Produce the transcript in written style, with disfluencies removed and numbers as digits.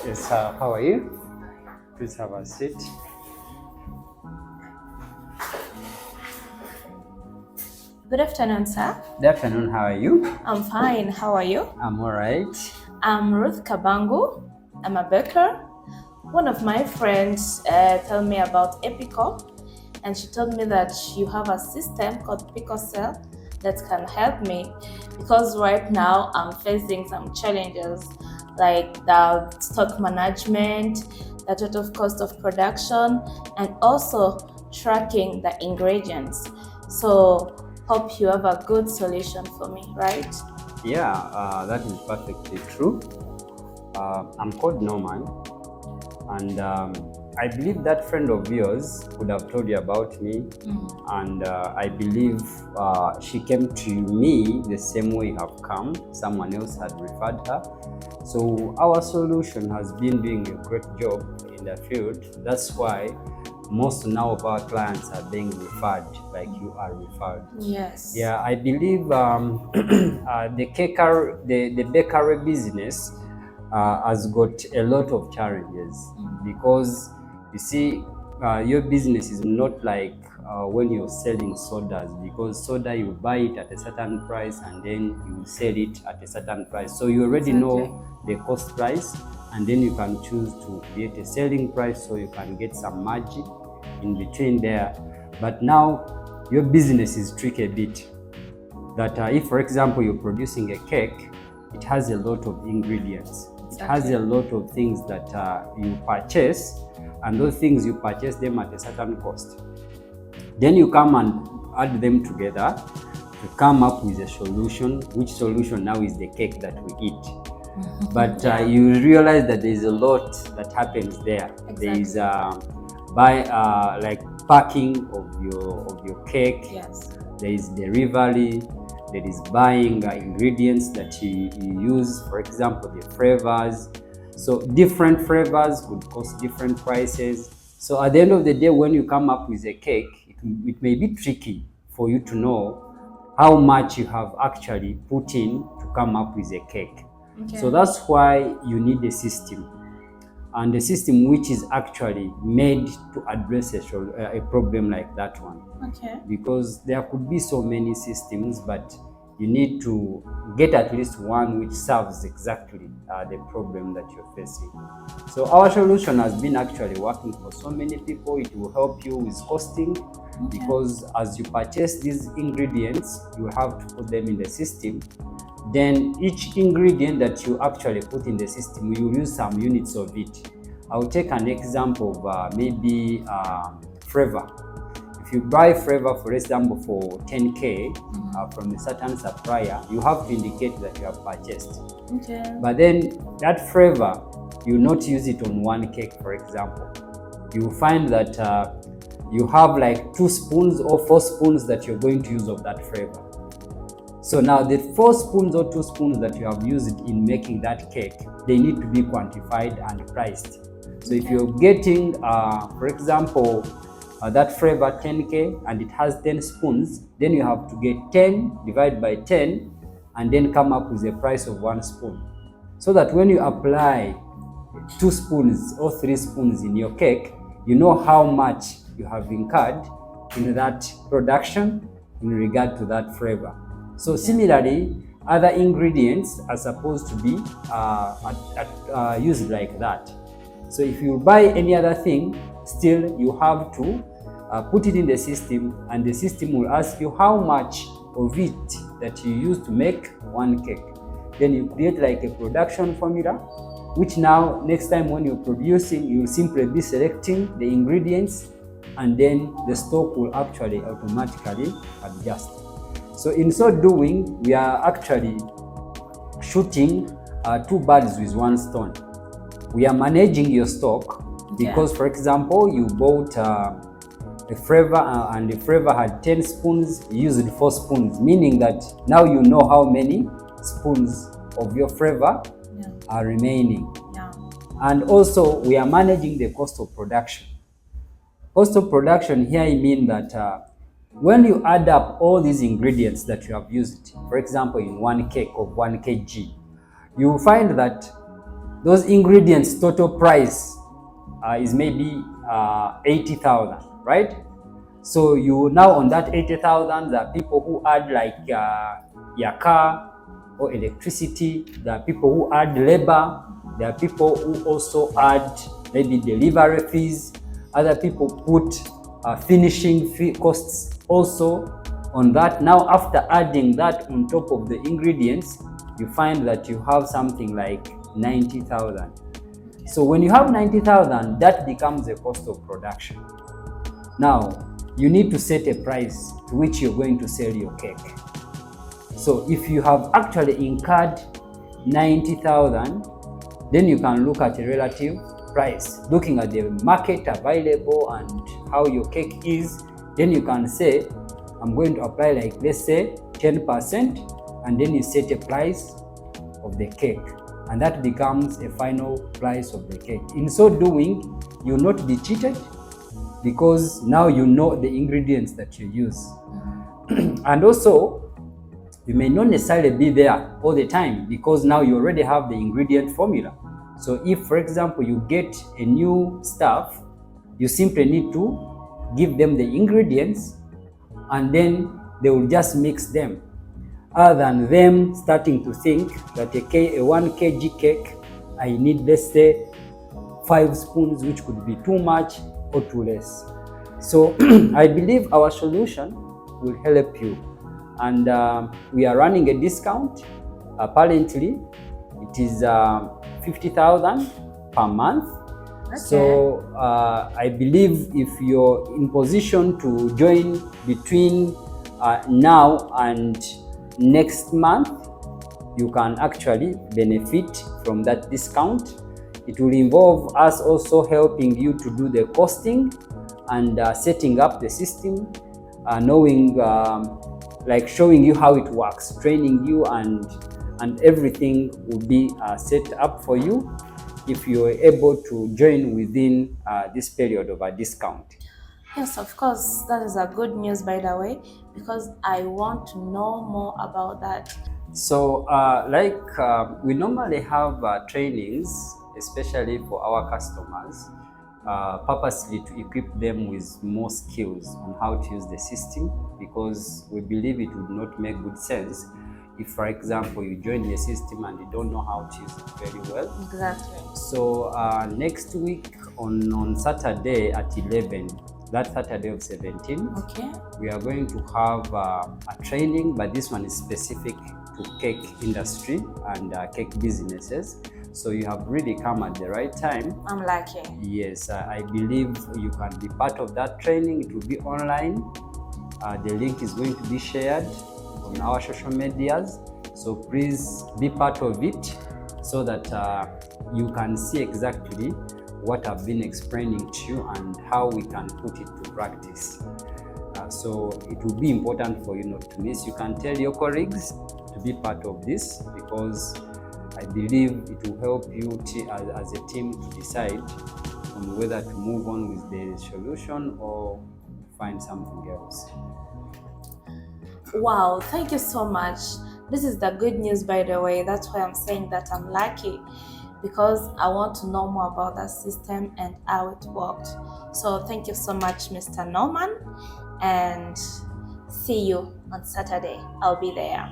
Yes, how are you? Please have a seat. Good afternoon, sir. Good afternoon, how are you? I'm fine. How are you? I'm all right. I'm Ruth Kabangu. I'm a baker. One of my friends told me about Epico, and she told me that you have a system called Piclesale that can help me because right now I'm facing some challenges like the stock management, the total cost of production, and also tracking the ingredients. So, hope you have a good solution for me, right? Yeah, that is perfectly true. I'm called Norman, and I believe that friend of yours would have told you about me, and I believe she came to me the same way you have come. Someone else had referred her. So our solution has been doing a great job in the field. That's why most now of our clients are being referred, like you are referred. Yes. Yeah, I believe the bakery business has got a lot of challenges because you see, your business is not like when you're selling sodas, because soda you buy it at a certain price and then you sell it at a certain price. So you already know the cost price, and then you can choose to create a selling price so you can get some margin in between there. But now your business is tricky a bit. That if, for example, you're producing a cake, it has a lot of ingredients. It has a lot of things that you purchase, and those things you purchase them at a certain cost. Then you come and add them together to come up with a solution, which solution now is the cake that we eat. But you realize that there is a lot that happens there. There is like packing of your cake. Yes. There is delivery. There is buying ingredients that you use, for example, the flavors. So different flavors could cost different prices. So at the end of the day, when you come up with a cake, it may be tricky for you to know how much you have actually put in to come up with a cake. So that's why you need a system, and a system which is actually made to address a problem like that one. Because there could be so many systems, but you need to get at least one which serves exactly the problem that you're facing. So our solution has been actually working for so many people. It will help you with costing, because as you purchase these ingredients, you have to put them in the system. Then each ingredient that you actually put in the system, you use some units of it. I'll take an example of maybe flavor. If you buy flavor, for example, for 10K from a certain supplier, you have to indicate that you have purchased. But then that flavor, you not use it on one cake, for example. You find that you have like 2 spoons or 4 spoons that you're going to use of that flavor. So now the 4 spoons or 2 spoons that you have used in making that cake, they need to be quantified and priced. So if you're getting, for example, that flavor 10K and it has 10 spoons, then you have to get 10 divided by 10 and then come up with the price of 1 spoon. So that when you apply 2 spoons or 3 spoons in your cake, you know how much you have incurred in that production in regard to that flavor. So similarly, other ingredients are supposed to be used like that. So if you buy any other thing, still you have to put it in the system, and the system will ask you how much of it that you use to make one cake. Then you create like a production formula, which now next time when you're producing, you'll simply be selecting the ingredients, and then the stock will actually automatically adjust. So in so doing, we are actually shooting 2 birds with 1 stone. We are managing your stock because, for example, you bought a flavor and the flavor had 10 spoons, you used 4 spoons, meaning that now you know how many spoons of your flavor are remaining. And also, we are managing the cost of production. Cost of production here, I mean that when you add up all these ingredients that you have used, for example, in one cake of 1 kg, you will find that those ingredients total price is maybe 80,000, right? So you now on that 80,000, there are people who add like your car or electricity. There are people who add labor. There are people who also add maybe delivery fees. Other people put finishing fee costs also on that. Now, after adding that on top of the ingredients, you find that you have something like 90,000. So when you have 90,000, that becomes the cost of production. Now, you need to set a price to which you're going to sell your cake. So if you have actually incurred 90,000, then you can look at a relative price, looking at the market available and how your cake is. Then you can say, I'm going to apply like, let's say 10%, and then you set a price of the cake, and that becomes a final price of the cake. In so doing, you'll not be cheated because now you know the ingredients that you use. And also, you may not necessarily be there all the time because now you already have the ingredient formula. So if, for example, you get a new stuff, you simply need to give them the ingredients and then they will just mix them. Other than them starting to think that a 1 kg cake, I need, let's say, 5 spoons, which could be too much or too less. So I believe our solution will help you. And we are running a discount. Apparently, it is 50,000 per month. Okay. So I believe if you're in position to join between now and next month, you can actually benefit from that discount. It will involve us also helping you to do the costing and setting up the system, knowing, like showing you how it works, training you, and everything will be set up for you if you are able to join within this period of a discount. Yes, of course, that is a good news, by the way, because I want to know more about that. So we normally have trainings, especially for our customers, purposely to equip them with more skills on how to use the system, because we believe it would not make good sense if, for example, you join the system and you don't know how to use it very well. Exactly. So next week on Saturday at 11, that Saturday of 17, Okay. we are going to have a training, but this one is specific to cake industry and cake businesses. So you have really come at the right time. I'm lucky. Yes, I believe you can be part of that training. It will be online. The link is going to be shared on our social medias. So please be part of it so that you can see exactly what I've been explaining to you and how we can put it to practice. So it will be important for you not to miss. You can tell your colleagues to be part of this, because I believe it will help you as a team to decide on whether to move on with the solution or find something else. Wow, thank you so much. This is the good news, by the way. That's why I'm saying that I'm lucky, because I want to know more about that system and how it worked. So thank you so much, Mr. Norman, and see you on Saturday. I'll be there.